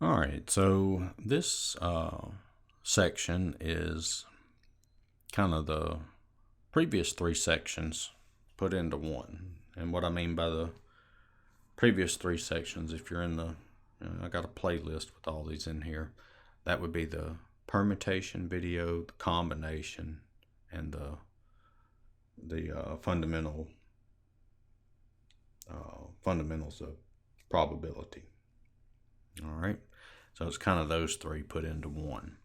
All right, so this section is kind of the previous three sections put into one. And what I mean by the previous three sections, if you're in the, I got a playlist with all these in here, that would be the permutation video, the combination, and the fundamentals of probability. All right, so it's kind of those three put into one.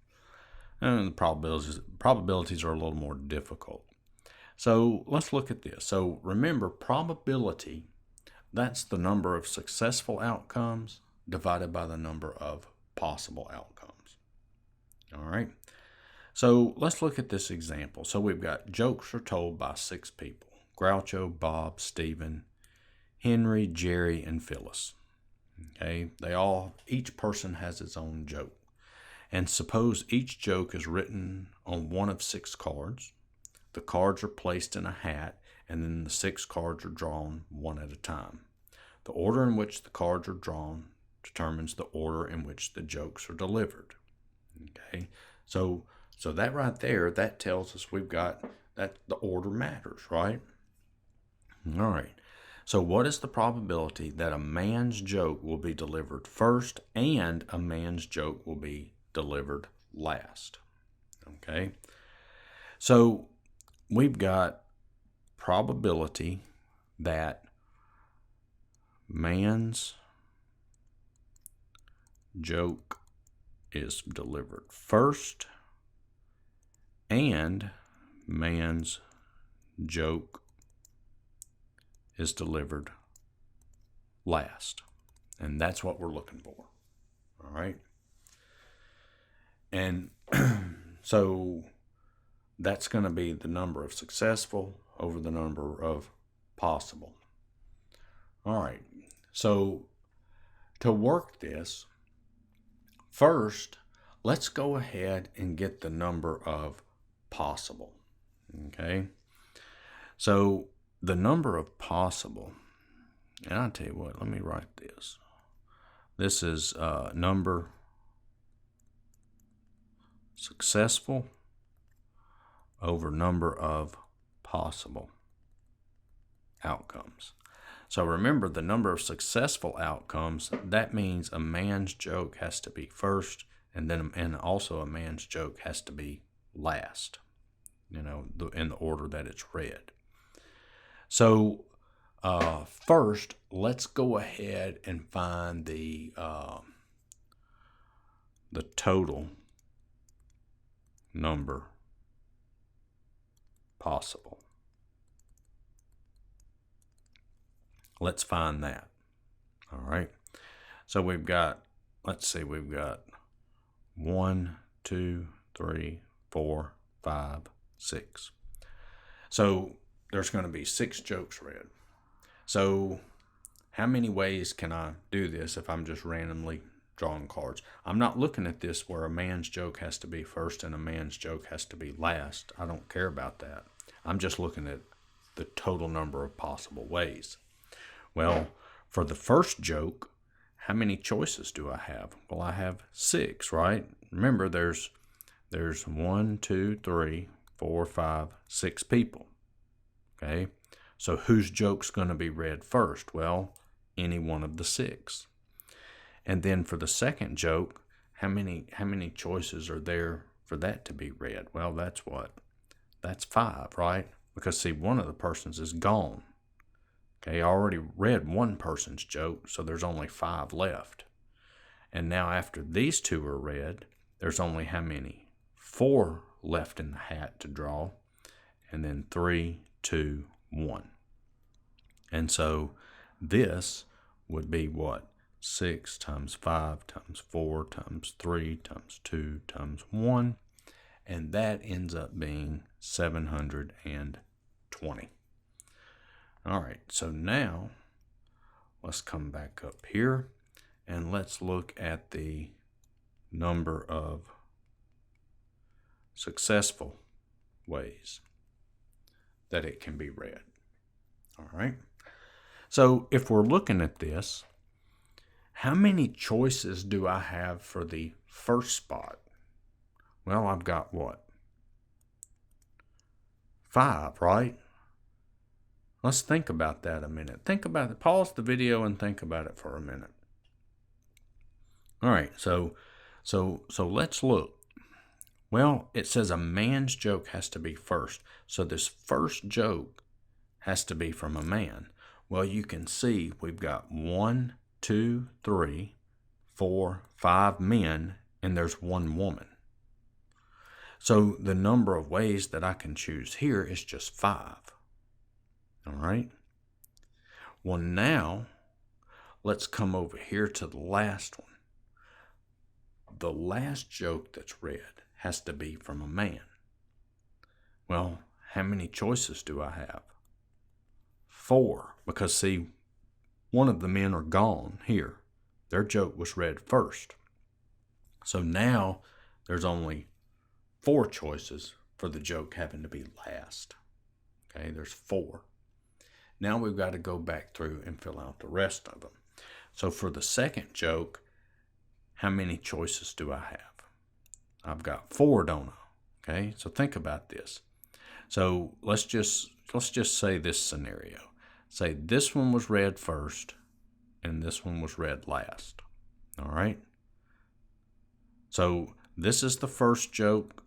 And the probabilities are a little more difficult. So let's look at this. So remember, probability, that's the number of successful outcomes divided by the number of possible outcomes. All right. So let's look at this example. So we've got jokes are told by 6 people: Groucho, Bob, Stephen, Henry, Jerry, and Phyllis. Okay. Each person has its own joke. And suppose each joke is written on one of 6 cards. The cards are placed in a hat, and then the 6 cards are drawn one at a time. The order in which the cards are drawn determines the order in which the jokes are delivered. Okay, so that right there, that tells us we've got that the order matters, right? All right. So what is the probability that a man's joke will be delivered first and a man's joke will be delivered last? Okay. So we've got probability that man's joke is delivered first and man's joke is delivered last. And that's what we're looking for. All right. And so that's going to be the number of successful over the number of possible. All right. So to work this, first, let's go ahead and get the number of possible. Okay. So the number of possible, and I'll tell you what, let me write this. This is number successful over number of possible outcomes. So remember, the number of successful outcomes, that means a man's joke has to be first, and also a man's joke has to be last, in the order that it's read. So first, let's go ahead and find the total number possible. Let's find that. All right. So we've got 1, 2, 3, 4, 5, 6. So there's going to be 6 jokes read. So how many ways can I do this if I'm just randomly drawing cards? I'm not looking at this where a man's joke has to be first and a man's joke has to be last. I don't care about that. I'm just looking at the total number of possible ways. Well, for the first joke, how many choices do I have? Well, I have 6, right? Remember, there's 1, 2, 3, 4, 5, 6 people. Okay, so whose joke's going to be read first? Well, any one of the 6. And then for the second joke, how many choices are there for that to be read? Well, that's 5, right? Because see, one of the persons is gone. Okay, I already read one person's joke, so there's only 5 left. And now after these 2 are read, there's only how many? 4 left in the hat to draw, and then 3, 2, 1. And so this would be what? 6 times 5 times 4 times 3 times 2 times 1. And that ends up being 720. All right, so now let's come back up here and let's look at the number of successful ways that it can be read. All right. So if we're looking at this, how many choices do I have for the first spot? Well, I've got what? 5, right? Let's think about that a minute. Think about it. Pause the video and think about it for a minute. All right, so let's look. Well, it says a man's joke has to be first. So this first joke has to be from a man. Well, you can see we've got 1, 2, 3, 4, 5 men, and there's 1 woman. So the number of ways that I can choose here is just 5. All right. Well, now let's come over here to the last one. The last joke that's read has to be from a man. Well, how many choices do I have? 4, because see, one of the men are gone here. Their joke was read first. So now there's only 4 choices for the joke having to be last. Okay, there's 4. Now we've got to go back through and fill out the rest of them. So for the second joke, how many choices do I have? I've got 4, don't I? Okay, so think about this. So let's just say this scenario. Say this one was read first and this one was read last. All right? So this is the first joke.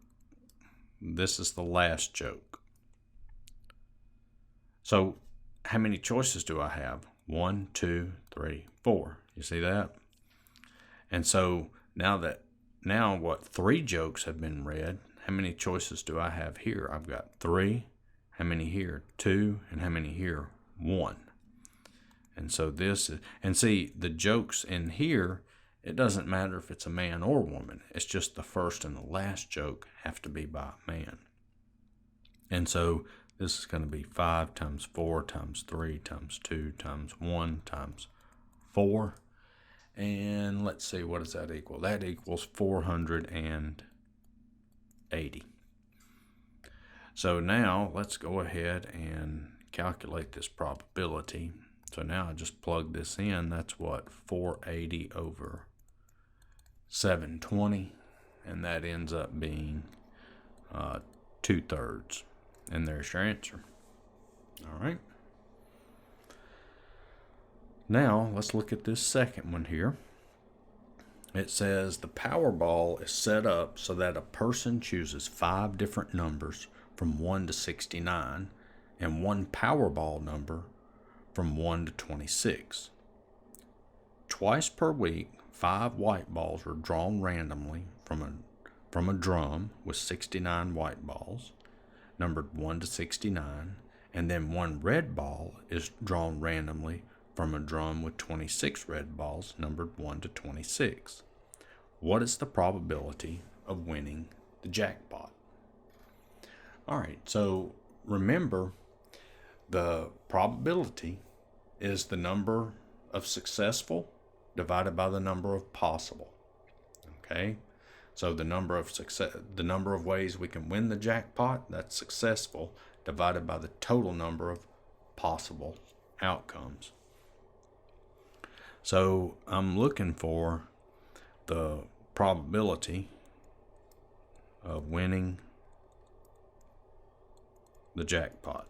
This is the last joke. So how many choices do I have? 1, 2, 3, 4. You see that? And so now what 3 jokes have been read, how many choices do I have here? I've got 3. How many here? 2. And how many here? 1. And so this is, and see, the jokes in here, it doesn't matter if it's a man or woman. It's just the first and the last joke have to be by a man. And so this is going to be 5 times 4 times 3 times 2 times 1 times 4. And let's see, what does that equal? That equals 480. So now let's go ahead and calculate this probability. So now I just plug this in. That's what? 480 over 720. And that ends up being 2/3. And there's your answer. All right. Now, let's look at this second one here. It says the Powerball is set up so that a person chooses 5 different numbers from 1 to 69 and 1 Powerball number from 1 to 26. Twice per week, 5 white balls are drawn randomly from a drum with 69 white balls, numbered 1 to 69, and then 1 red ball is drawn randomly from a drum with 26 red balls numbered 1 to 26. What is the probability of winning the jackpot? All right, so remember, the probability is the number of successful divided by the number of possible. Okay, so the number of ways we can win the jackpot, that's successful, divided by the total number of possible outcomes. So I'm looking for the probability of winning the jackpot.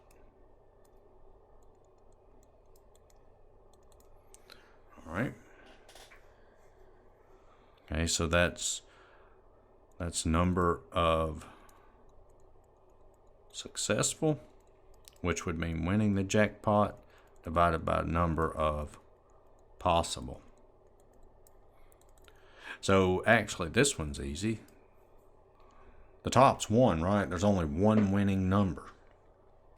All right. Okay, so that's number of successful, which would mean winning the jackpot, divided by number of possible. So actually this one's easy. The top's 1, right? There's only 1 winning number.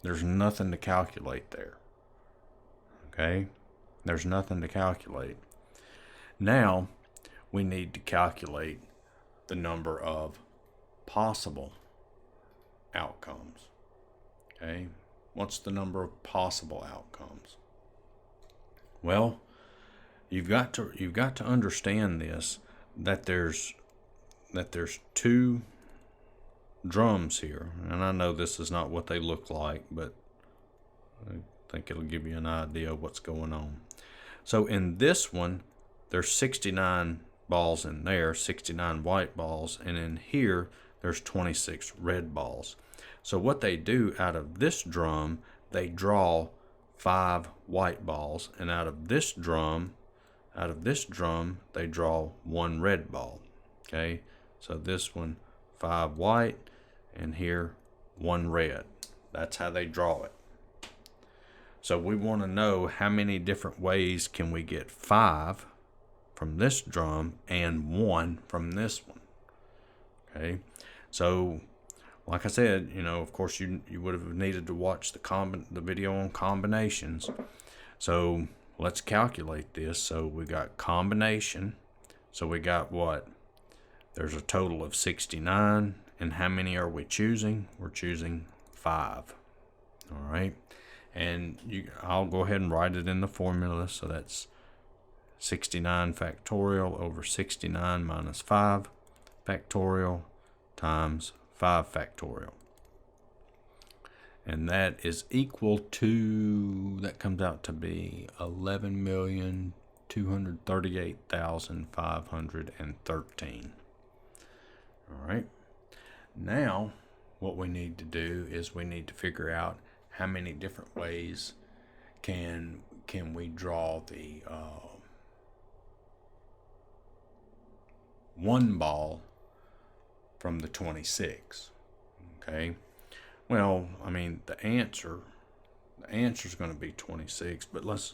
There's nothing to calculate there. Okay? There's nothing to calculate. Now we need to calculate the number of possible outcomes. Okay? What's the number of possible outcomes? Well, you've got to understand this, that there's 2 drums here, and I know this is not what they look like, but I think it'll give you an idea of what's going on. So in this one, there's 69 balls in there, 69 white balls, and in here there's 26 red balls. So what they do out of this drum, they draw 5 white balls, and out of this drum, they draw 1 red ball. Okay, so this one 5 white, and here 1 red. That's how they draw it. So we want to know how many different ways can we get 5 from this drum and 1 from this one. Okay, so like I said, of course you would have needed to watch the video on combinations. So let's calculate this. So we got combination. So we got what? There's a total of 69. And how many are we choosing? We're choosing 5. All right. And I'll go ahead and write it in the formula. So that's 69 factorial over 69 minus 5 factorial times 5 factorial. And that is equal to, that comes out to be 11,238,513. All right. Now, what we need to do is we need to figure out how many different ways can we draw the 1 ball from the 26. Okay. Well, I mean, the answer is going to be 26, but let's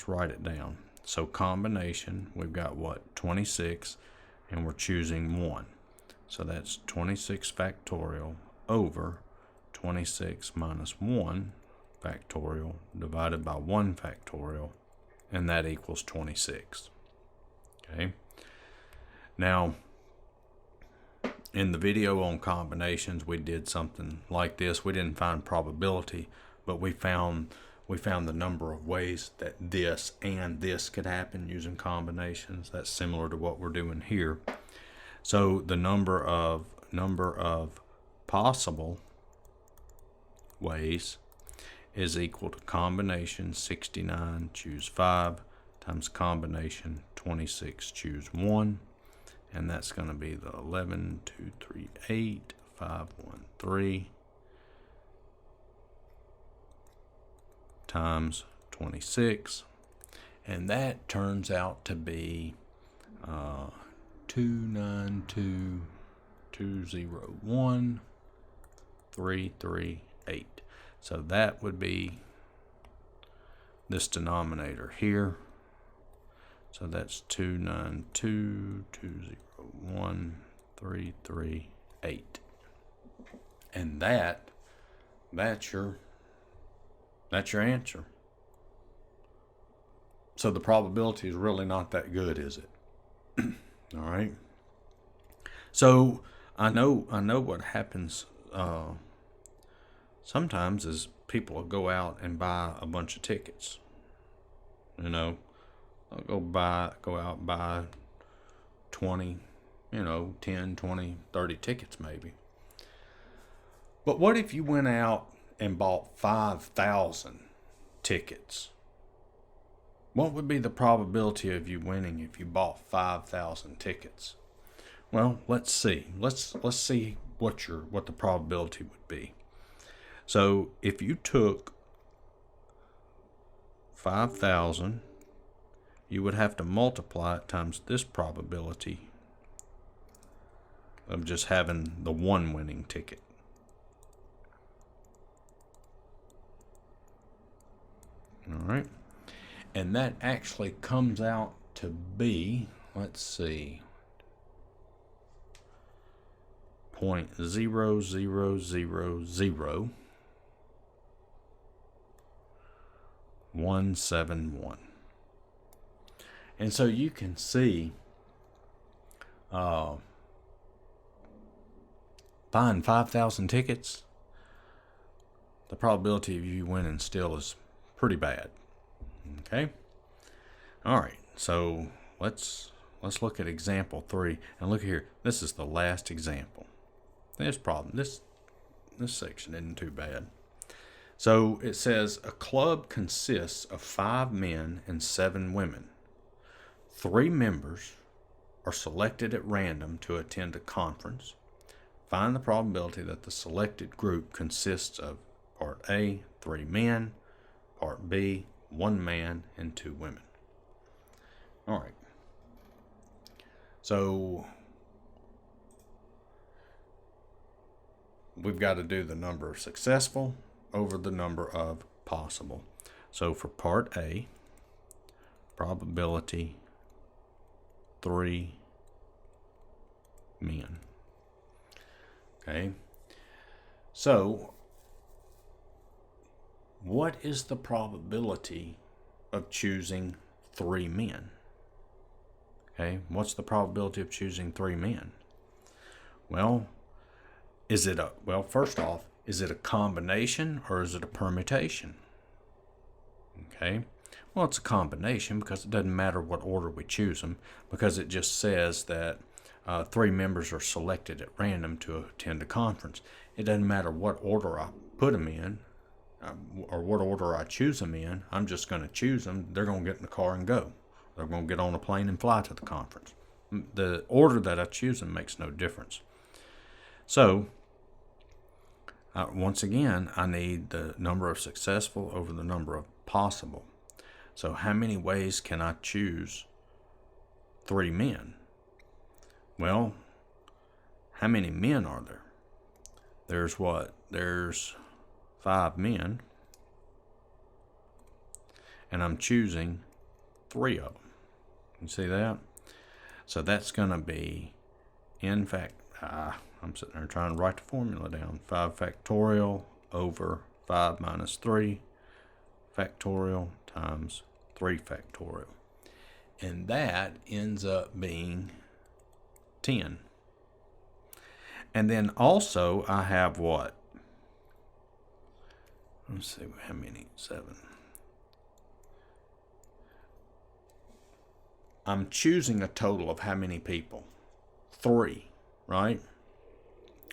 write it down. So combination, we've got what? 26, and we're choosing 1. So that's 26 factorial over 26 minus 1 factorial divided by 1 factorial, and that equals 26. Okay. Now, in the video on combinations, we did something like this. We didn't find probability, but we found the number of ways that this and this could happen using combinations. That's similar to what we're doing here. So the number of possible ways is equal to combination 69, choose 5, times combination 26, choose 1. And that's going to be the 11,238,513 times 26. And that turns out to be 292,201,338. So that would be this denominator here. So that's 292,201,338. And that's your answer. So the probability is really not that good, is it? All right. So I know what happens sometimes is people will go out and buy a bunch of tickets. They'll go out and buy 20, 10, 20, 30 tickets maybe. But what if you went out and bought 5,000 tickets? What would be the probability of you winning if you bought 5,000 tickets? Well, let's see. Let's see what the probability would be. So if you took 5,000, you would have to multiply it times this probability of just having the one winning ticket. All right. And that actually comes out to be, let's see, 0.0000171. And so you can see, buying 5,000 tickets, the probability of you winning still is pretty bad. Okay. All right. So let's look at example 3, and look here. This is the last example. This section isn't too bad. So it says a club consists of 5 men and 7 women. 3 members are selected at random to attend a conference. Find the probability that the selected group consists of Part A, 3 men, Part B, 1 man, and 2 women. All right. So we've got to do the number of successful over the number of possible. So for Part A, probability 3 men. Okay. So what is the probability of choosing 3 men? Okay, what's the probability of choosing 3 men? Well, first off, is it a combination or is it a permutation? Okay, well, it's a combination because it doesn't matter what order we choose them, because it just says that 3 members are selected at random to attend a conference. It doesn't matter what order I put them in or what order I choose them in. I'm just going to choose them. They're going to get in the car and go. They're going to get on a plane and fly to the conference. The order that I choose them makes no difference. So, once again, I need the number of successful over the number of possible. So how many ways can I choose 3 men? Well, how many men are there? There's what? There's 5 men. And I'm choosing 3 of them. You see that? So that's going to be, in fact, I'm sitting there trying to write the formula down. 5 factorial over 5 minus 3 factorial times 3 factorial. And that ends up being 10. And then also I have what? Let's see, how many? 7. I'm choosing a total of how many people? 3, right?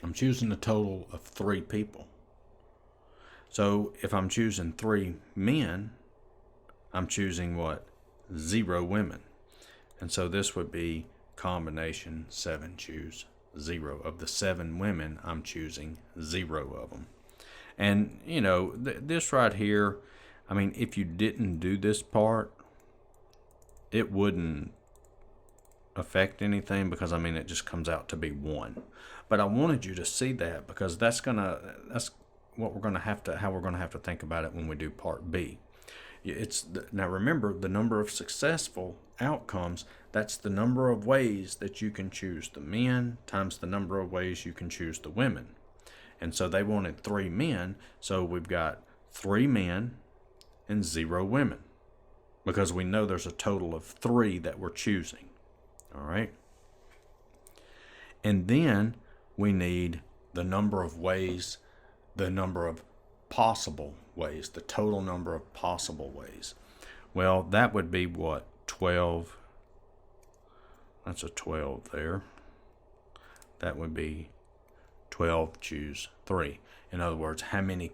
I'm choosing a total of 3 people. So if I'm choosing 3 men, I'm choosing what? 0 women. And so this would be combination 7 choose 0. Of the 7 women, I'm choosing 0 of them. And, you know, this right here, I mean, if you didn't do this part, it wouldn't affect anything because, I mean, it just comes out to be 1. But I wanted you to see that because that's what we're going to have to, how we're going to have to think about it when we do Part B. Now remember, the number of successful outcomes, that's the number of ways that you can choose the men times the number of ways you can choose the women. And so they wanted 3 men, so we've got 3 men and 0 women because we know there's a total of 3 that we're choosing. All right? And then we need the number of ways, the number of possible ways, the total number of possible ways. Well, that would be what? 12. That's a 12 there. That would be 12 choose 3. In other words, how many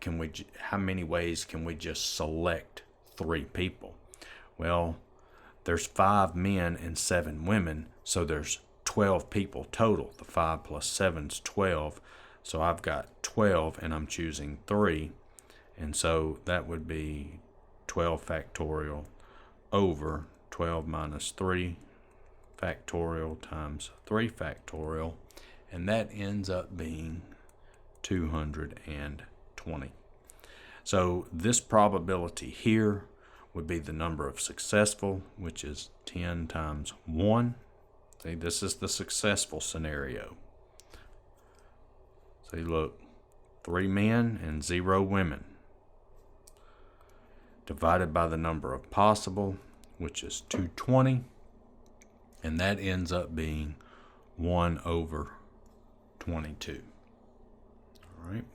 ways can we just select 3 people? Well, there's 5 men and 7 women, so there's 12 people total. The 5 plus 7 is 12. So I've got 12 and I'm choosing 3. And so that would be 12 factorial over 12 minus 3 factorial times 3 factorial. And that ends up being 220. So this probability here would be the number of successful, which is 10 times 1. See, this is the successful scenario. See, look, 3 men and 0 women divided by the number of possible, which is 220, and that ends up being 1 over 22. All right.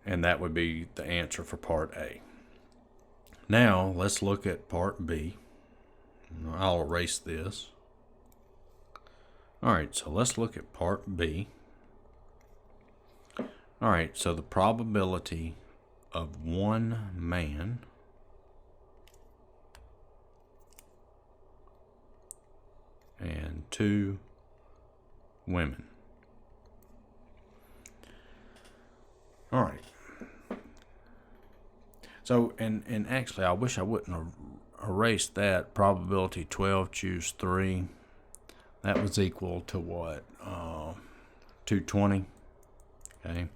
And that would be the answer for Part A. Now, let's look at Part B. I'll erase this. All right, so let's look at Part B. All right, so the probability of 1 man 2 women. All right. So, and actually, I wish I wouldn't have erased that. Probability 12, choose 3. That was equal to what? 220. Okay.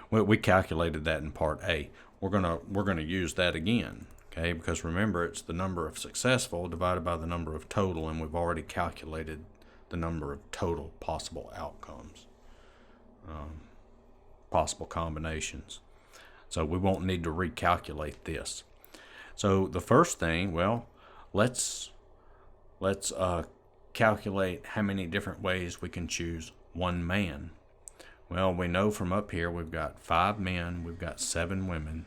We calculated that in part A. We're gonna use that again. Okay, because remember, it's the number of successful divided by the number of total, and we've already calculated the number of total possible outcomes, possible combinations. So we won't need to recalculate this. So the first thing, well, let's calculate how many different ways we can choose one man. Well, we know from up here we've got 5 men, we've got 7 women.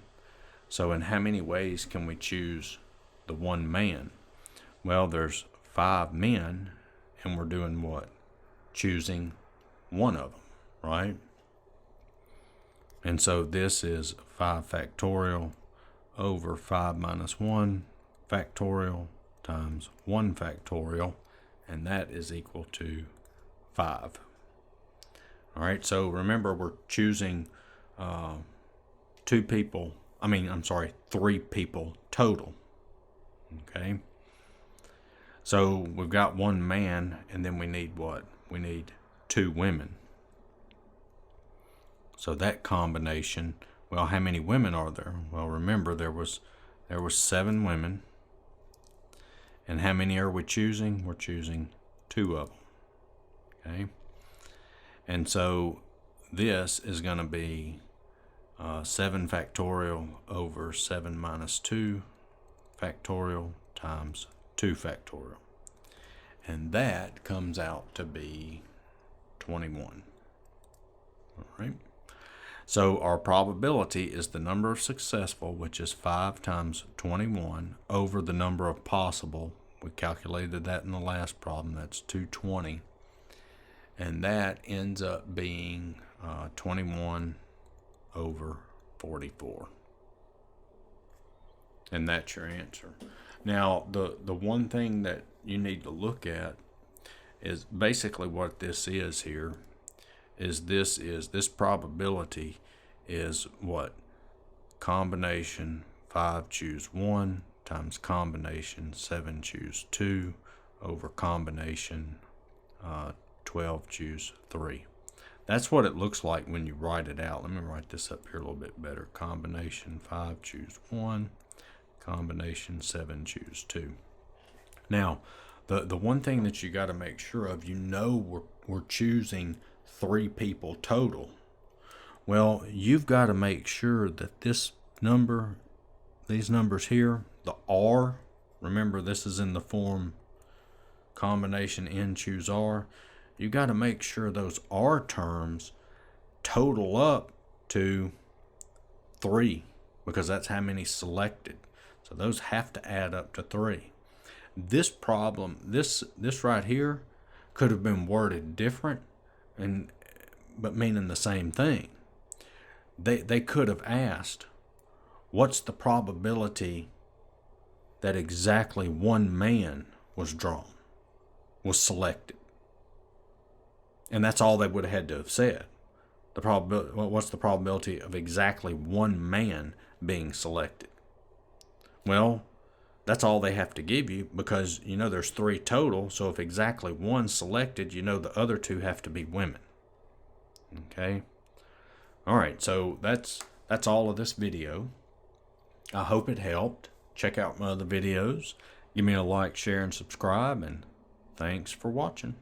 So in how many ways can we choose the one man? Well, there's 5 men, and we're doing what? Choosing one of them, right? And so this is 5 factorial over 5 minus 1 factorial times 1 factorial, and that is equal to 5. All right, so remember, we're choosing 3 people total. Okay, so we've got 1 man, and then we need what? We need 2 women. So that combination, well, how many women are there? Well, remember, there was 7 women. And how many are we choosing? We're choosing 2 of them. Okay. And so this is going to be 7 factorial over 7 minus 2 factorial times 2 factorial. And that comes out to be 21. All right. So our probability is the number of successful, which is 5 times 21, over the number of possible. We calculated that in the last problem. That's 220. And that ends up being 21 over 44. And that's your answer. Now, the one thing that you need to look at is basically what this is here. This probability is what? Combination 5 choose 1 times combination 7 choose 2 over combination 12 choose 3. That's what it looks like when you write it out. Let me write this up here a little bit better. Combination 5 choose 1, combination 7 choose 2. Now, the one thing that you got to make sure of, we're choosing 3 people total. Well, you've got to make sure that these numbers here, the R, remember this is in the form combination N choose R. You got to make sure those R terms total up to 3, because that's how many selected. So those have to add up to 3. This problem, this right here, could have been worded different, but meaning the same thing. They could have asked, what's the probability that exactly 1 man was selected? And that's all they would have had to have said. What's the probability of exactly 1 man being selected? Well, that's all they have to give you, because there's 3 total. So if exactly 1 selected, the other 2 have to be women. Okay. All right. So that's all of this video. I hope it helped. Check out my other videos. Give me a like, share, and subscribe. And thanks for watching.